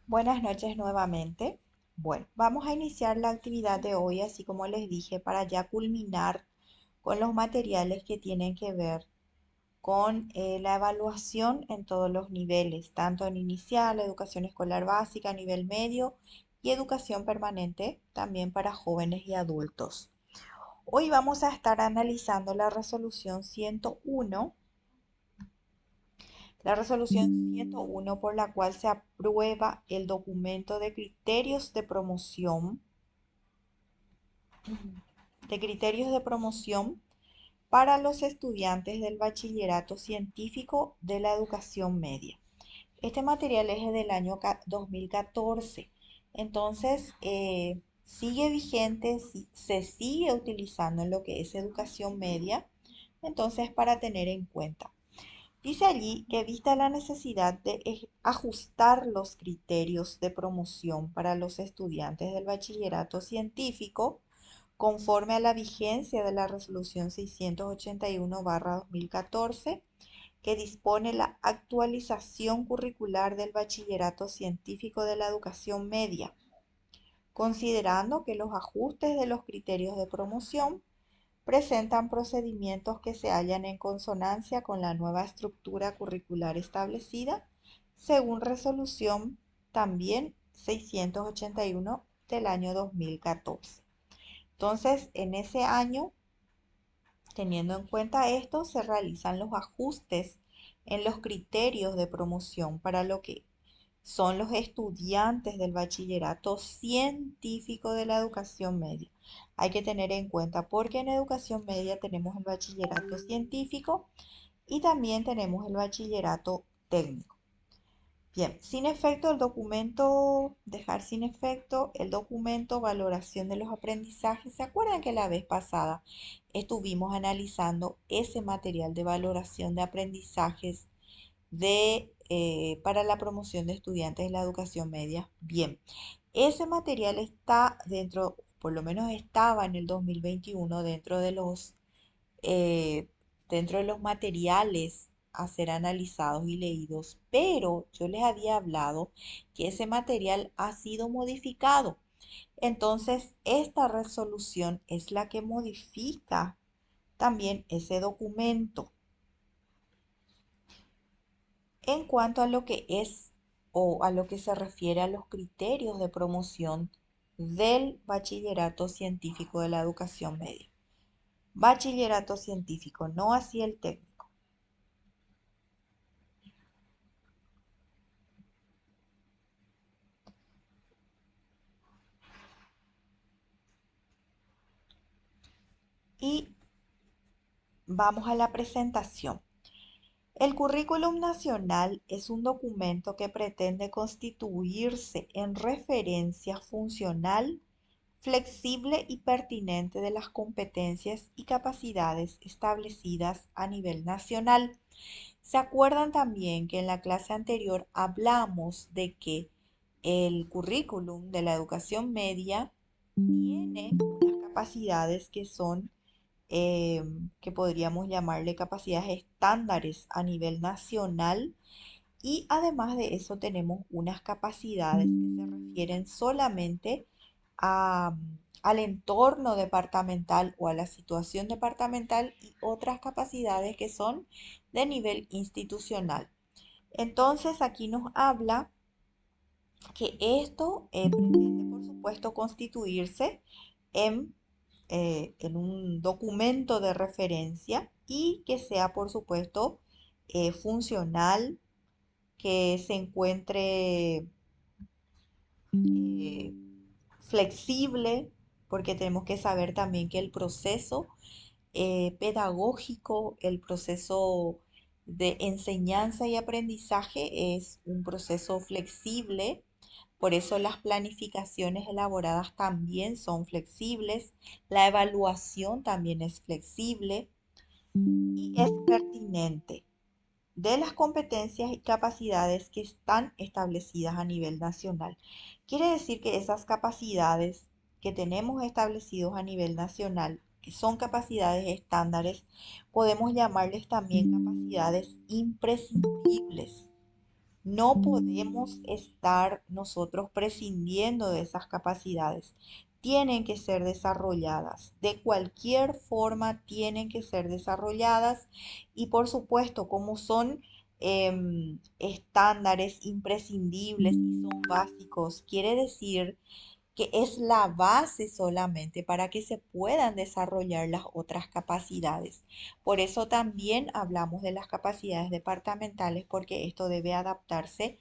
Buenas noches nuevamente. Bueno, vamos a iniciar la actividad de hoy, así como les dije, para ya culminar con los materiales que tienen que ver con la evaluación en todos los niveles, tanto en inicial, educación escolar básica, nivel medio y educación permanente, también para jóvenes y adultos. Hoy vamos a estar analizando la resolución 101. La resolución 101 por la cual se aprueba el documento de criterios de promoción para los estudiantes del bachillerato científico de la educación media. Este material es del año 2014, entonces sigue vigente, se sigue utilizando en lo que es educación media, entonces para tener en cuenta. Dice allí que vista la necesidad de ajustar los criterios de promoción para los estudiantes del bachillerato científico conforme a la vigencia de la resolución 681/2014 que dispone la actualización curricular del bachillerato científico de la educación media, considerando que los ajustes de los criterios de promoción presentan procedimientos que se hallan en consonancia con la nueva estructura curricular establecida, según resolución también 681 del año 2014. Entonces, en ese año, teniendo en cuenta esto, se realizan los ajustes en los criterios de promoción para lo que son los estudiantes del bachillerato científico de la educación media. Hay que tener en cuenta porque en educación media tenemos el bachillerato científico y también tenemos el bachillerato técnico. Bien, sin efecto el documento, dejar sin efecto el documento valoración de los aprendizajes. ¿Se acuerdan que la vez pasada estuvimos analizando ese material de valoración de aprendizajes para la promoción de estudiantes de la educación media? Bien, ese material está dentro, por lo menos estaba en el 2021 eh, dentro de los materiales a ser analizados y leídos, pero yo les había hablado que ese material ha sido modificado. Entonces, esta resolución es la que modifica también ese documento en cuanto a lo que es o a lo que se refiere a los criterios de promoción del bachillerato científico de la educación media. Bachillerato científico, no así el técnico. Y vamos a la presentación. El Currículum Nacional es un documento que pretende constituirse en referencia funcional, flexible y pertinente de las competencias y capacidades establecidas a nivel nacional. ¿Se acuerdan también que en la clase anterior hablamos de que el currículum de la educación media tiene unas capacidades que son que podríamos llamarle capacidades estándares a nivel nacional, y además de eso tenemos unas capacidades que se refieren solamente al entorno departamental o a la situación departamental, y otras capacidades que son de nivel institucional. Entonces aquí nos habla que esto pretende, por supuesto, constituirse en, en un documento de referencia y que sea, por supuesto, funcional, que se encuentre eh, flexible, porque tenemos que saber también que el proceso pedagógico, el proceso de enseñanza y aprendizaje es un proceso flexible. Por eso las planificaciones elaboradas también son flexibles, la evaluación también es flexible y es pertinente de las competencias y capacidades que están establecidas a nivel nacional. Quiere decir que esas capacidades que tenemos establecidos a nivel nacional, que son capacidades estándares, podemos llamarles también capacidades imprescindibles. No podemos estar nosotros prescindiendo de esas capacidades. Tienen que ser desarrolladas. De cualquier forma tienen que ser desarrolladas. Y por supuesto, como son estándares imprescindibles y son básicos, quiere decir que es la base solamente para que se puedan desarrollar las otras capacidades. Por eso también hablamos de las capacidades departamentales, porque esto debe adaptarse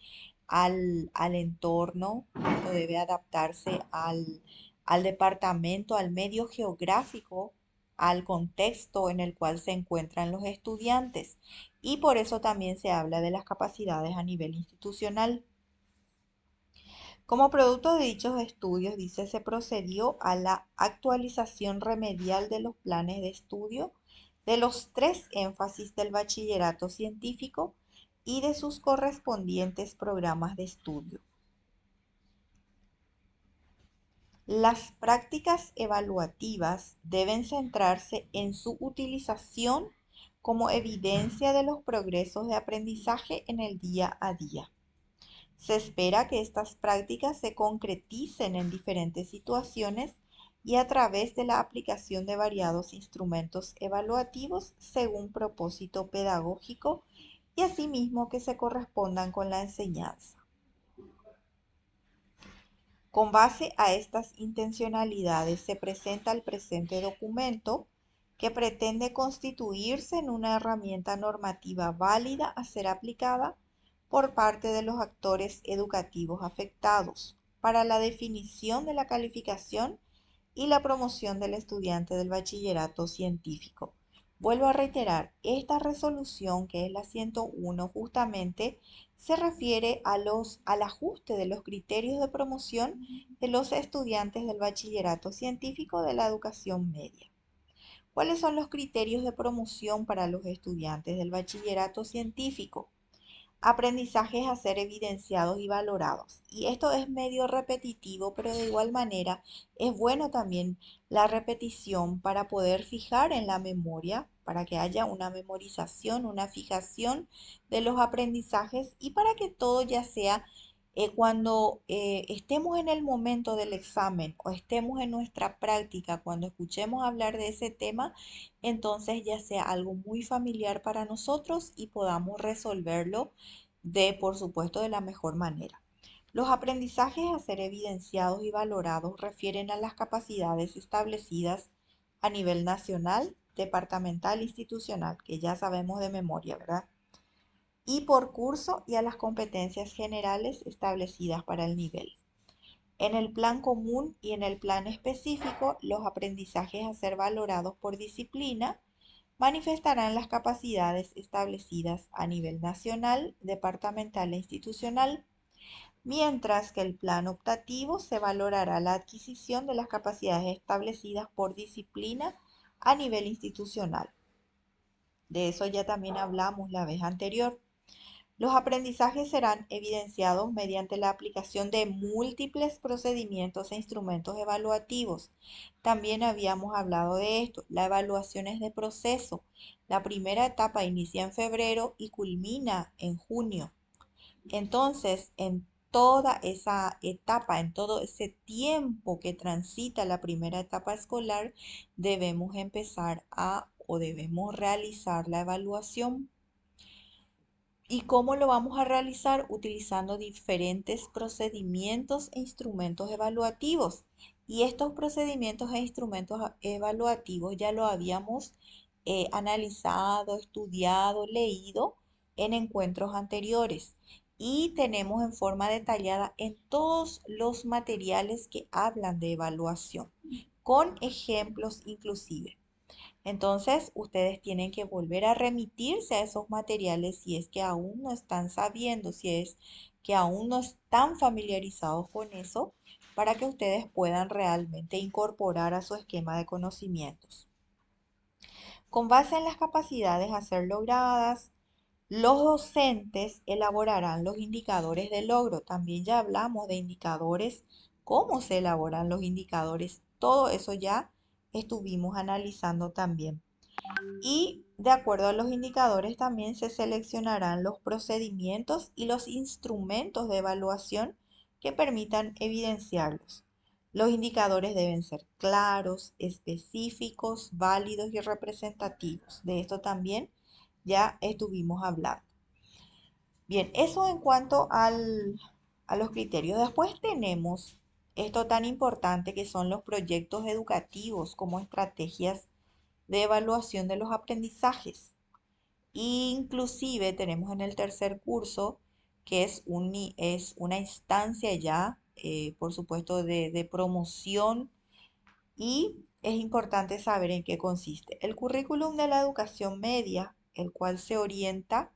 al entorno, esto debe adaptarse al departamento, al medio geográfico, al contexto en el cual se encuentran los estudiantes. Y por eso también se habla de las capacidades a nivel institucional. Como producto de dichos estudios, dice, se procedió a la actualización remedial de los planes de estudio de los tres énfasis del bachillerato científico y de sus correspondientes programas de estudio. Las prácticas evaluativas deben centrarse en su utilización como evidencia de los progresos de aprendizaje en el día a día. Se espera que estas prácticas se concreticen en diferentes situaciones y a través de la aplicación de variados instrumentos evaluativos según propósito pedagógico y asimismo que se correspondan con la enseñanza. Con base a estas intencionalidades se presenta el presente documento que pretende constituirse en una herramienta normativa válida a ser aplicada por parte de los actores educativos afectados para la definición de la calificación y la promoción del estudiante del bachillerato científico. Vuelvo a reiterar, esta resolución, que es la 101, justamente se refiere al ajuste de los criterios de promoción de los estudiantes del bachillerato científico de la educación media. ¿Cuáles son los criterios de promoción para los estudiantes del bachillerato científico? Aprendizajes a ser evidenciados y valorados. Y esto es medio repetitivo, pero de igual manera es bueno también la repetición para poder fijar en la memoria, para que haya una memorización, una fijación de los aprendizajes y para que todo ya sea cuando estemos en el momento del examen o estemos en nuestra práctica, cuando escuchemos hablar de ese tema, entonces ya sea algo muy familiar para nosotros y podamos resolverlo por supuesto, de la mejor manera. Los aprendizajes a ser evidenciados y valorados refieren a las capacidades establecidas a nivel nacional, departamental, institucional, que ya sabemos de memoria, ¿verdad? Y por curso y a las competencias generales establecidas para el nivel. En el plan común y en el plan específico, los aprendizajes a ser valorados por disciplina manifestarán las capacidades establecidas a nivel nacional, departamental e institucional, mientras que el plan optativo se valorará la adquisición de las capacidades establecidas por disciplina a nivel institucional. De eso ya también hablamos la vez anterior. Los aprendizajes serán evidenciados mediante la aplicación de múltiples procedimientos e instrumentos evaluativos. También habíamos hablado de esto. La evaluación es de proceso. La primera etapa inicia en febrero y culmina en junio. Entonces, en toda esa etapa, en todo ese tiempo que transita la primera etapa escolar, debemos empezar o debemos realizar la evaluación. ¿Y cómo lo vamos a realizar? Utilizando diferentes procedimientos e instrumentos evaluativos. Y estos procedimientos e instrumentos evaluativos ya lo habíamos analizado, estudiado, leído en encuentros anteriores. Y tenemos en forma detallada en todos los materiales que hablan de evaluación, con ejemplos inclusive. Entonces, ustedes tienen que volver a remitirse a esos materiales si es que aún no están sabiendo, si es que aún no están familiarizados con eso, para que ustedes puedan realmente incorporar a su esquema de conocimientos. Con base en las capacidades a ser logradas, los docentes elaborarán los indicadores de logro. También ya hablamos de indicadores, cómo se elaboran los indicadores. Todo eso ya estuvimos analizando también. Y De acuerdo a los indicadores también se seleccionarán los procedimientos y los instrumentos de evaluación que permitan evidenciarlos. Los indicadores deben ser claros, específicos, válidos y representativos. De esto también ya estuvimos hablando. Bien, eso en cuanto a los criterios. Después tenemos esto tan importante que son los proyectos educativos como estrategias de evaluación de los aprendizajes. Inclusive tenemos en el tercer curso que es una instancia ya, por supuesto, de promoción, y es importante saber en qué consiste. El currículum de la educación media, el cual se orienta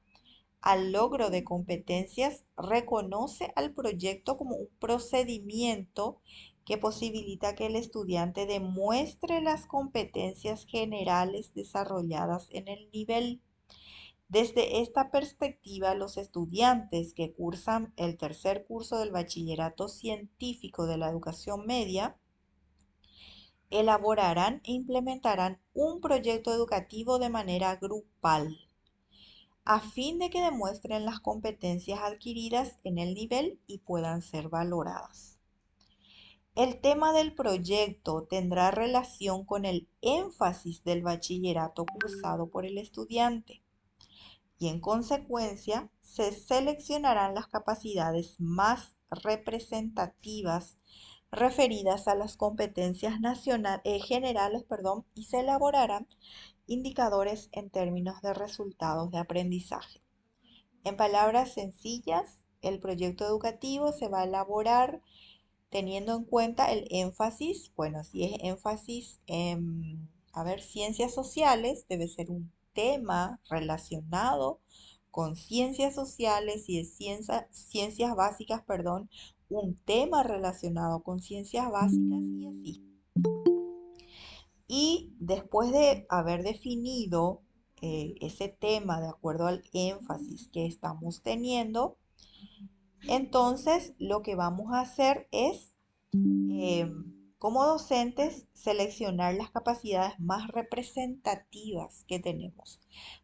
al logro de competencias, reconoce al proyecto como un procedimiento que posibilita que el estudiante demuestre las competencias generales desarrolladas en el nivel. Desde esta perspectiva, los estudiantes que cursan el tercer curso del Bachillerato Científico de la Educación Media elaborarán e implementarán un proyecto educativo de manera grupal, a fin de que demuestren las competencias adquiridas en el nivel y puedan ser valoradas. El tema del proyecto tendrá relación con el énfasis del bachillerato cursado por el estudiante y en consecuencia se seleccionarán las capacidades más representativas referidas a las competencias generales, y se elaborarán indicadores en términos de resultados de aprendizaje. En palabras sencillas, el proyecto educativo se va a elaborar teniendo en cuenta el énfasis. Bueno, si es énfasis en, ciencias sociales, debe ser un tema relacionado con ciencias sociales, y de ciencias básicas, perdón, un tema relacionado con ciencias básicas y así. Y después de haber definido ese tema de acuerdo al énfasis que estamos teniendo, entonces lo que vamos a hacer es, eh, como docentes, seleccionar las capacidades más representativas que tenemos,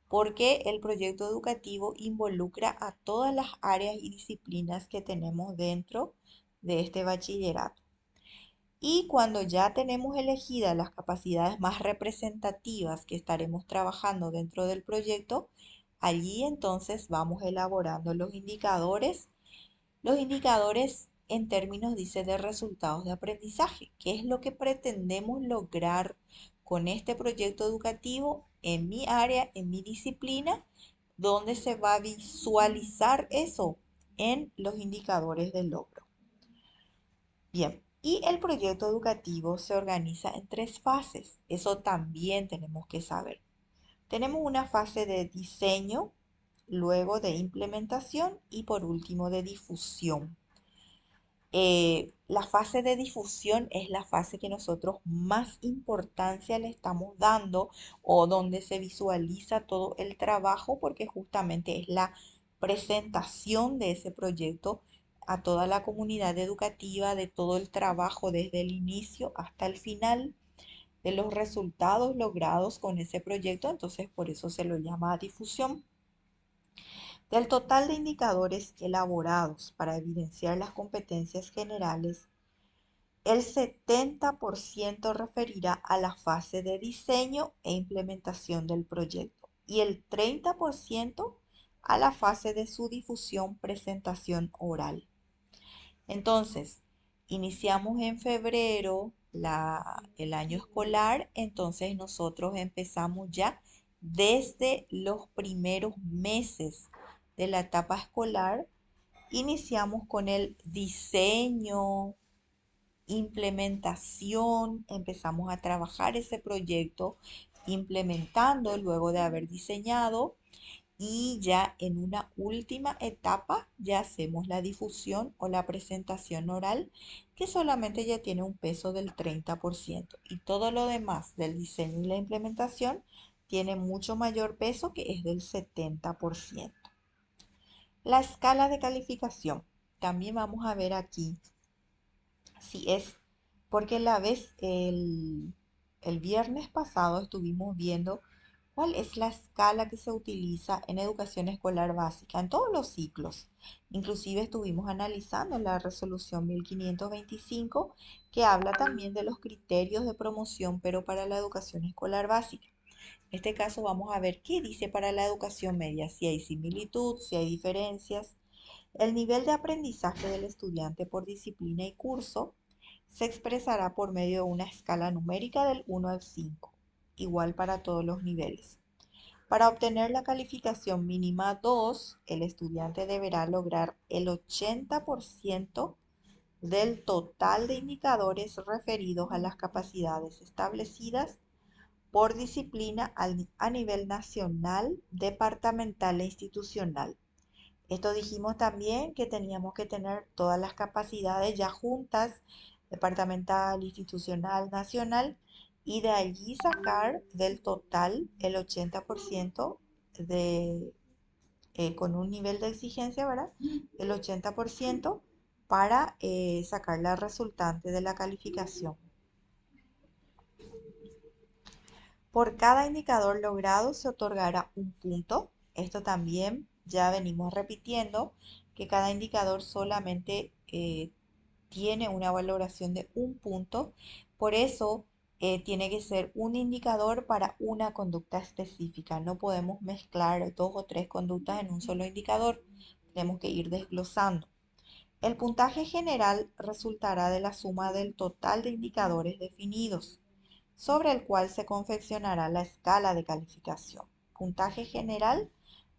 porque el proyecto educativo involucra a todas las áreas y disciplinas que tenemos dentro de este bachillerato. Y cuando ya tenemos elegidas las capacidades más representativas que estaremos trabajando dentro del proyecto, allí entonces vamos elaborando los indicadores en términos, dice, de resultados de aprendizaje. ¿Qué es lo que pretendemos lograr con este proyecto educativo en mi área, en mi disciplina? ¿Dónde se va a visualizar eso? En los indicadores de logro. Bien, y el proyecto educativo se organiza en tres fases. Eso también tenemos que saber. Tenemos una fase de diseño, luego de implementación y por último de difusión. La fase de difusión es la fase que nosotros más importancia le estamos dando, o donde se visualiza todo el trabajo, porque justamente es la presentación de ese proyecto a toda la comunidad educativa, de todo el trabajo desde el inicio hasta el final, de los resultados logrados con ese proyecto. Entonces por eso se lo llama difusión. Del total de indicadores elaborados para evidenciar las competencias generales, el 70% referirá a la fase de diseño e implementación del proyecto y el 30% a la fase de su difusión, presentación oral. Entonces, iniciamos en febrero el año escolar, entonces nosotros empezamos ya desde los primeros meses de la etapa escolar. Iniciamos con el diseño, implementación, empezamos a trabajar ese proyecto implementando luego de haber diseñado, y ya en una última etapa ya hacemos la difusión o la presentación oral, que solamente ya tiene un peso del 30%, y todo lo demás del diseño y la implementación tiene mucho mayor peso, que es del 70%. La escala de calificación. También vamos a ver aquí si es, porque el viernes pasado estuvimos viendo ¿Cuál es la escala que se utiliza en educación escolar básica en todos los ciclos? Inclusive estuvimos analizando la resolución 1525 que habla también de los criterios de promoción, pero para la educación escolar básica. En este caso vamos a ver qué dice para la educación media, si hay similitud, si hay diferencias. El nivel de aprendizaje del estudiante por disciplina y curso se expresará por medio de una escala numérica del 1 al 5, igual para todos los niveles. Para obtener la calificación mínima 2, el estudiante deberá lograr el 80% del total de indicadores referidos a las capacidades establecidas por disciplina a nivel nacional, departamental e institucional. Esto dijimos también que teníamos que tener todas las capacidades ya juntas, departamental, institucional, nacional, y de allí sacar del total el 80% de, con un nivel de exigencia, ¿verdad? El 80% para sacar la resultante de la calificación. Por cada indicador logrado se otorgará un punto. Esto también ya venimos repitiendo que cada indicador solamente tiene una valoración de un punto. Por eso tiene que ser un indicador para una conducta específica. No podemos mezclar dos o tres conductas en un solo indicador. Tenemos que ir desglosando. El puntaje general resultará de la suma del total de indicadores definidos, sobre el cual se confeccionará la escala de calificación. Puntaje general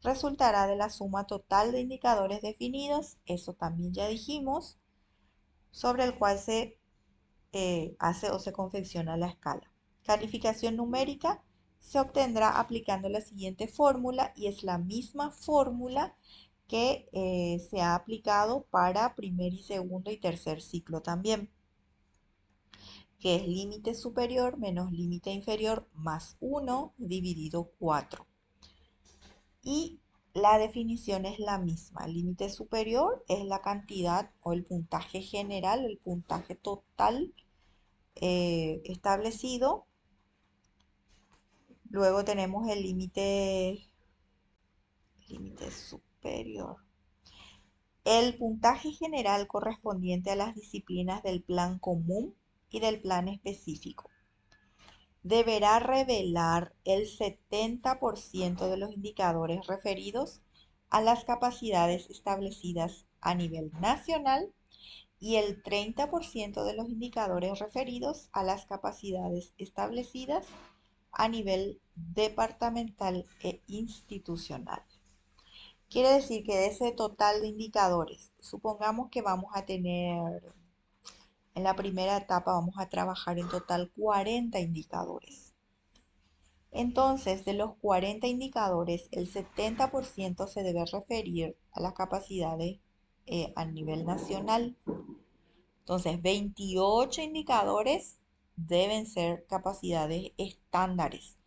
resultará de la suma total de indicadores definidos, eso también ya dijimos, sobre el cual se hace o se confecciona la escala. Calificación numérica se obtendrá aplicando la siguiente fórmula y es la misma fórmula que se ha aplicado para primer y segundo y tercer ciclo también, que es límite superior menos límite inferior más 1 dividido 4. Y la definición es la misma. El límite superior es la cantidad o el puntaje general, el puntaje total establecido. Luego tenemos el límite superior. El puntaje general correspondiente a las disciplinas del plan común y del plan específico. Deberá revelar el 70% de los indicadores referidos a las capacidades establecidas a nivel nacional y el 30% de los indicadores referidos a las capacidades establecidas a nivel departamental e institucional. Quiere decir que de ese total de indicadores, supongamos que vamos a tener, en la primera etapa vamos a trabajar en total 40 indicadores. Entonces, de los 40 indicadores, el 70% se debe referir a las capacidades a nivel nacional. Entonces, 28 indicadores deben ser capacidades estándares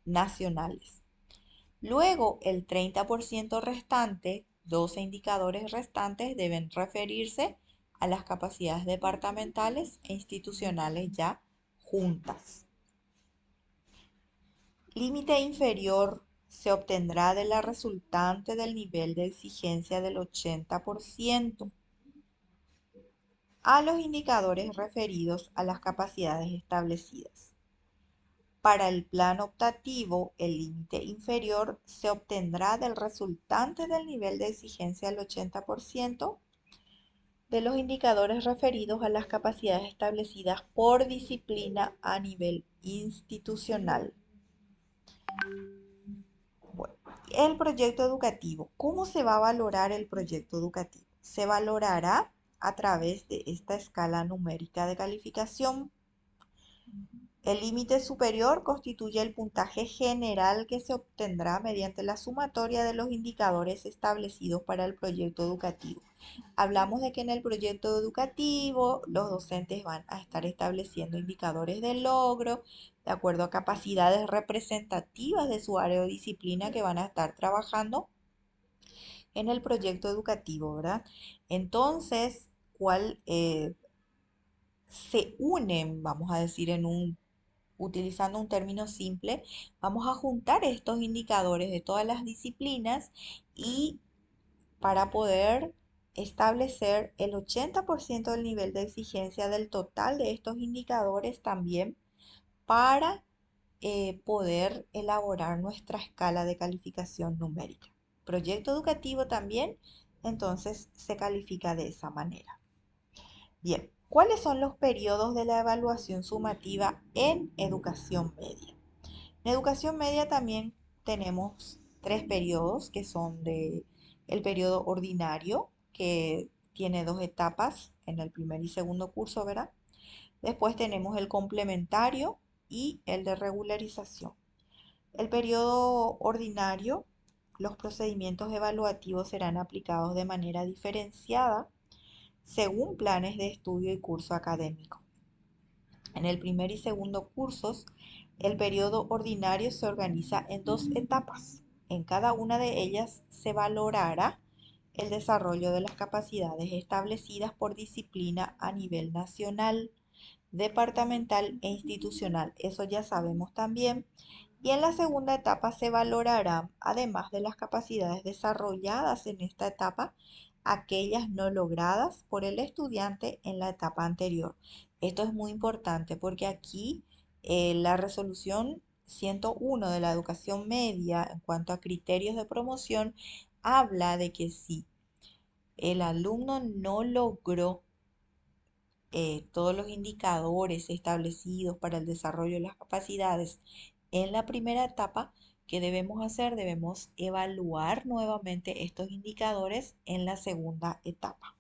nacionales. Luego, el 30% restante, 12 indicadores restantes, deben referirse a las capacidades departamentales e institucionales ya juntas. Límite inferior se obtendrá de la resultante del nivel de exigencia del 80% a los indicadores referidos a las capacidades establecidas. Para el plan optativo, el límite inferior se obtendrá del resultante del nivel de exigencia del 80% de los indicadores referidos a las capacidades establecidas por disciplina a nivel institucional. Bueno, el proyecto educativo. ¿Cómo se va a valorar el proyecto educativo? Se valorará a través de esta escala numérica de calificación. El límite superior constituye el puntaje general que se obtendrá mediante la sumatoria de los indicadores establecidos para el proyecto educativo. Hablamos de que en el proyecto educativo los docentes van a estar estableciendo indicadores de logro de acuerdo a capacidades representativas de su área o disciplina que van a estar trabajando en el proyecto educativo, ¿verdad? Entonces, ¿cuál se unen, vamos a decir, en un Utilizando un término simple, vamos a juntar estos indicadores de todas las disciplinas y para poder establecer el 80% del nivel de exigencia del total de estos indicadores también para poder elaborar nuestra escala de calificación numérica. Proyecto educativo también, entonces se califica de esa manera. Bien, ¿cuáles son los periodos de la evaluación sumativa en educación media? En educación media también tenemos tres periodos que son el periodo ordinario, que tiene dos etapas en el primer y segundo curso, ¿verdad? Después tenemos el complementario y el de regularización. El periodo ordinario, los procedimientos evaluativos serán aplicados de manera diferenciada según planes de estudio y curso académico. En el primer y segundo cursos, el periodo ordinario se organiza en dos etapas. En cada una de ellas se valorará el desarrollo de las capacidades establecidas por disciplina a nivel nacional, departamental e institucional. Eso ya sabemos también. Y en la segunda etapa se valorarán, además de las capacidades desarrolladas en esta etapa, aquellas no logradas por el estudiante en la etapa anterior. Esto es muy importante porque aquí la resolución 101 de la educación media en cuanto a criterios de promoción habla de que si el alumno no logró todos los indicadores establecidos para el desarrollo de las capacidades en la primera etapa, ¿qué debemos hacer? Debemos evaluar nuevamente estos indicadores en la segunda etapa.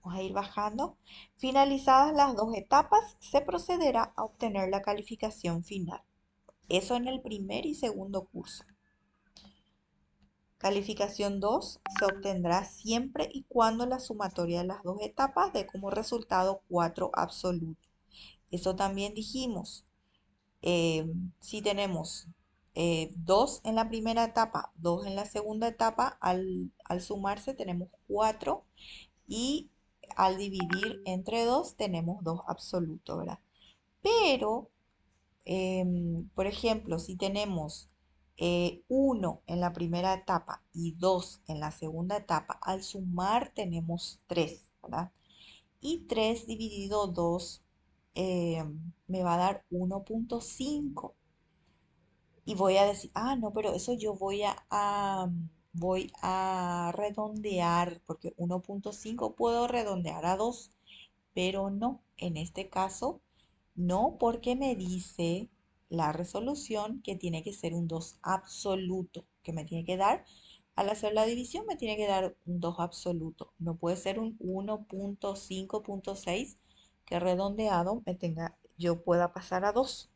Vamos a ir bajando. Finalizadas las dos etapas, se procederá a obtener la calificación final. Eso en el primer y segundo curso. Calificación 2 se obtendrá siempre y cuando la sumatoria de las dos etapas dé como resultado 4 absoluto. Eso también dijimos. Si tenemos 2 en la primera etapa, 2 en la segunda etapa, al sumarse tenemos 4 y al dividir entre 2 tenemos 2 absolutos, ¿verdad? Pero por ejemplo, si tenemos 1 en la primera etapa y 2 en la segunda etapa, al sumar tenemos 3, ¿verdad? Y 3 dividido 2 me va a dar 1,5. Y voy a decir, ah, no, pero eso yo voy a redondear, porque 1,5 puedo redondear a 2, pero no, en este caso no, porque me dice la resolución que tiene que ser un 2 absoluto, que me tiene que dar, al hacer la división me tiene que dar un 2 absoluto. No puede ser un 1,5,6 que redondeado yo pueda pasar a 2.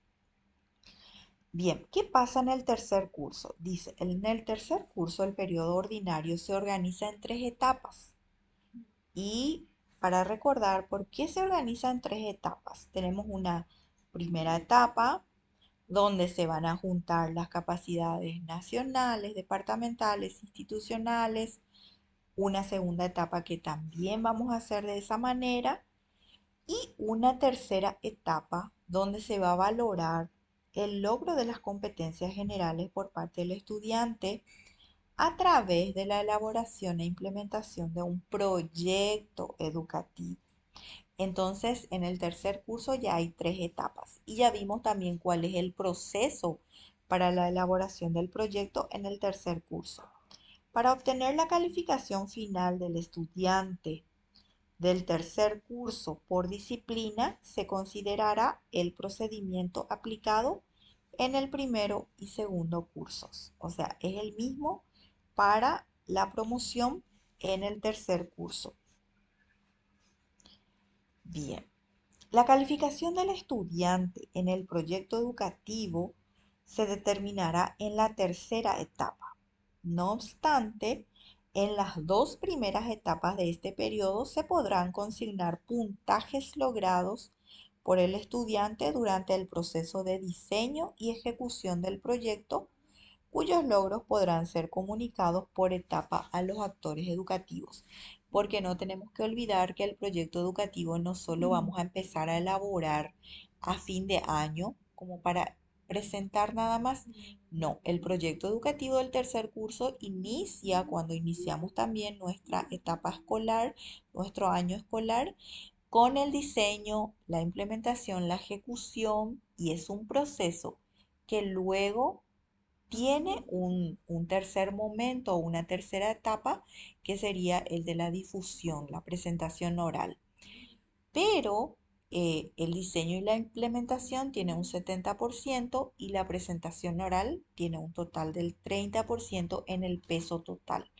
Bien, ¿qué pasa en el tercer curso? Dice, en el tercer curso el periodo ordinario se organiza en tres etapas. Y para recordar por qué se organiza en tres etapas, tenemos una primera etapa donde se van a juntar las capacidades nacionales, departamentales, institucionales, una segunda etapa que también vamos a hacer de esa manera y una tercera etapa donde se va a valorar el logro de las competencias generales por parte del estudiante a través de la elaboración e implementación de un proyecto educativo. Entonces, en el tercer curso ya hay tres etapas y ya vimos también cuál es el proceso para la elaboración del proyecto en el tercer curso. Para obtener la calificación final del estudiante del tercer curso por disciplina, se considerará el procedimiento aplicado en el primero y segundo cursos. O sea, es el mismo para la promoción en el tercer curso. Bien, la calificación del estudiante en el proyecto educativo se determinará en la tercera etapa. No obstante, en las dos primeras etapas de este periodo se podrán consignar puntajes logrados por el estudiante durante el proceso de diseño y ejecución del proyecto, cuyos logros podrán ser comunicados por etapa a los actores educativos. porque no tenemos que olvidar que el proyecto educativo no solo vamos a empezar a elaborar a fin de año como para presentar nada más. No, el proyecto educativo del tercer curso inicia cuando iniciamos también nuestra etapa escolar, nuestro año escolar, con el diseño, la implementación, la ejecución, y es un proceso que luego tiene un tercer momento o una tercera etapa que sería el de la difusión, la presentación oral. Pero el diseño y la implementación tiene un 70% y la presentación oral tiene un total del 30% en el peso total.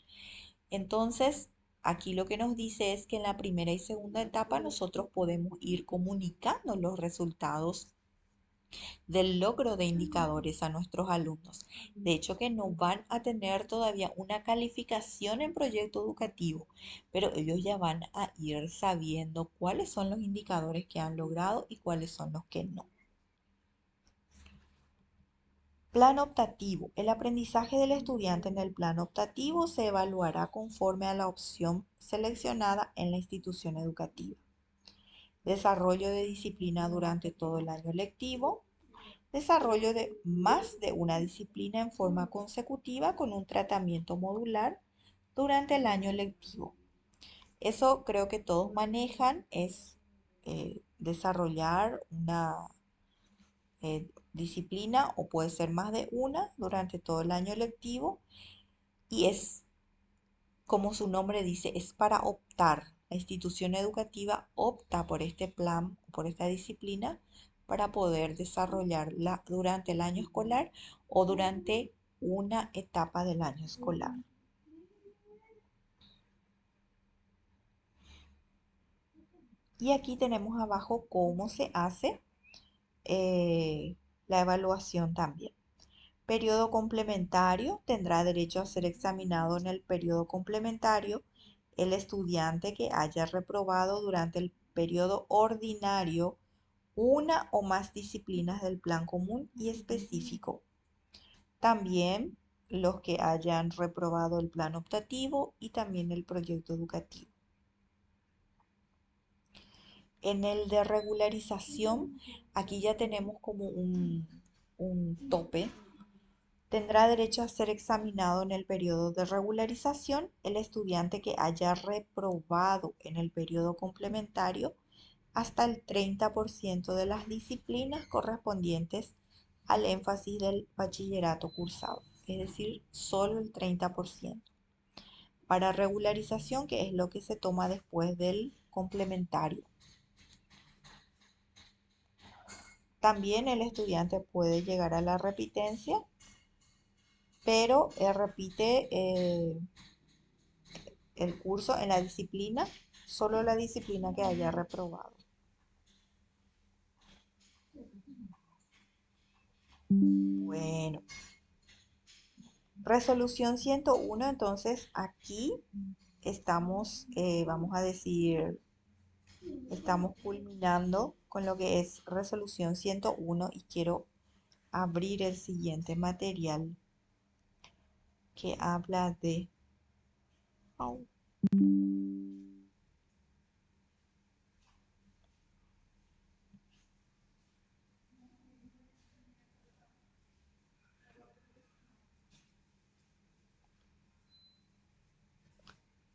Entonces, aquí lo que nos dice es que en la primera y segunda etapa nosotros podemos ir comunicando los resultados del logro de indicadores a nuestros alumnos. De hecho, que no van a tener todavía una calificación en proyecto educativo, pero ellos ya van a ir sabiendo cuáles son los indicadores que han logrado y cuáles son los que no. Plan optativo. El aprendizaje del estudiante en el plan optativo se evaluará conforme a la opción seleccionada en la institución educativa. Desarrollo de disciplina durante todo el año lectivo. Desarrollo de más de una disciplina en forma consecutiva con un tratamiento modular durante el año lectivo. Eso creo que todos manejan, es desarrollar una disciplina o puede ser más de una durante todo el año lectivo, y es como su nombre dice, es para optar. La institución educativa opta por este plan, por esta disciplina, para poder desarrollarla durante el año escolar o durante una etapa del año escolar. Y aquí tenemos abajo cómo se hace la evaluación también. Periodo complementario tendrá derecho a ser examinado en el periodo complementario el estudiante que haya reprobado durante el periodo ordinario una o más disciplinas del plan común y específico. También los que hayan reprobado el plan optativo y también el proyecto educativo. En el de regularización, aquí ya tenemos como un tope. Tendrá derecho a ser examinado en el periodo de regularización el estudiante que haya reprobado en el periodo complementario hasta el 30% de las disciplinas correspondientes al énfasis del bachillerato cursado, es decir, solo el 30%. Para regularización, que es lo que se toma después del complementario. También el estudiante puede llegar a la repitencia, pero repite el curso en la disciplina, solo la disciplina que haya reprobado. Bueno, resolución 101, entonces aquí estamos, vamos a decir, estamos culminando con lo que es resolución 101 y quiero abrir el siguiente material que habla de... Au.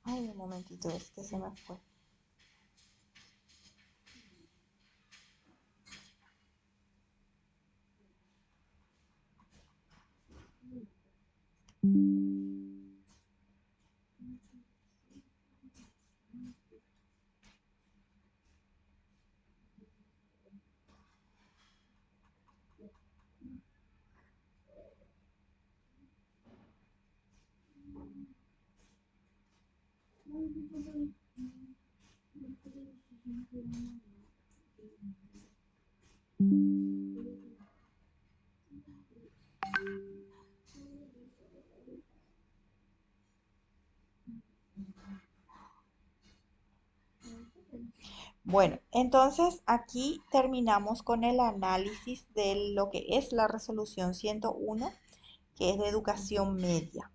Ay, un momentito, es que se me fue. Bueno, entonces aquí terminamos con el análisis de lo que es la resolución 101, que es de educación media.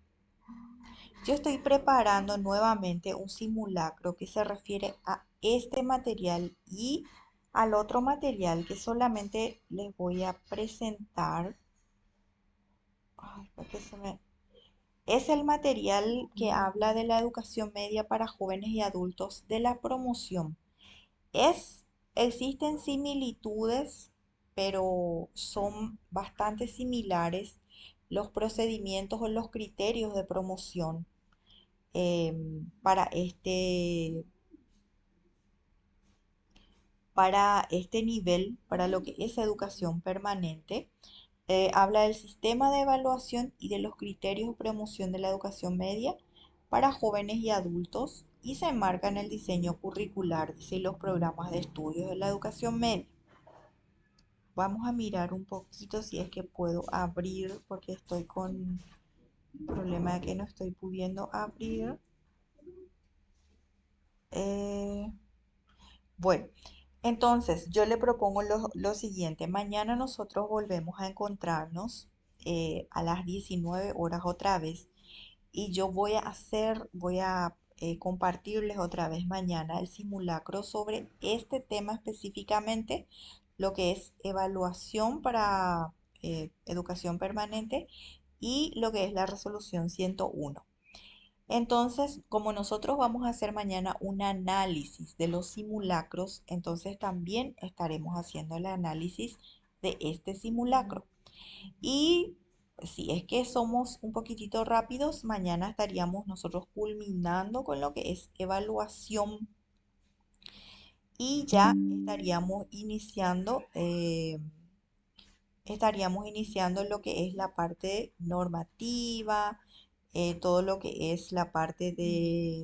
Yo estoy preparando nuevamente un simulacro que se refiere a este material y al otro material que solamente les voy a presentar. Ay, porque es el material que habla de la educación media para jóvenes y adultos de la promoción. Es, existen similitudes, pero son bastante similares los procedimientos o los criterios de promoción para este nivel, para lo que es educación permanente. Habla del sistema de evaluación y de los criterios de promoción de la educación media para jóvenes y adultos y se enmarca en el diseño curricular y los programas de estudios de la educación media. Vamos a mirar un poquito si es que puedo abrir porque estoy con problema de que no estoy pudiendo abrir. Eh, bueno, entonces yo le propongo lo siguiente. Mañana nosotros volvemos a encontrarnos a las 19 horas otra vez y yo voy a compartirles otra vez mañana el simulacro sobre este tema específicamente, lo que es evaluación para educación permanente y lo que es la resolución 101. Entonces, como nosotros vamos a hacer mañana un análisis de los simulacros, entonces también estaremos haciendo el análisis de este simulacro. Y si es que somos un poquitito rápidos, mañana estaríamos nosotros culminando con lo que es evaluación y ya estaríamos iniciando lo que es la parte normativa, todo lo que es la parte de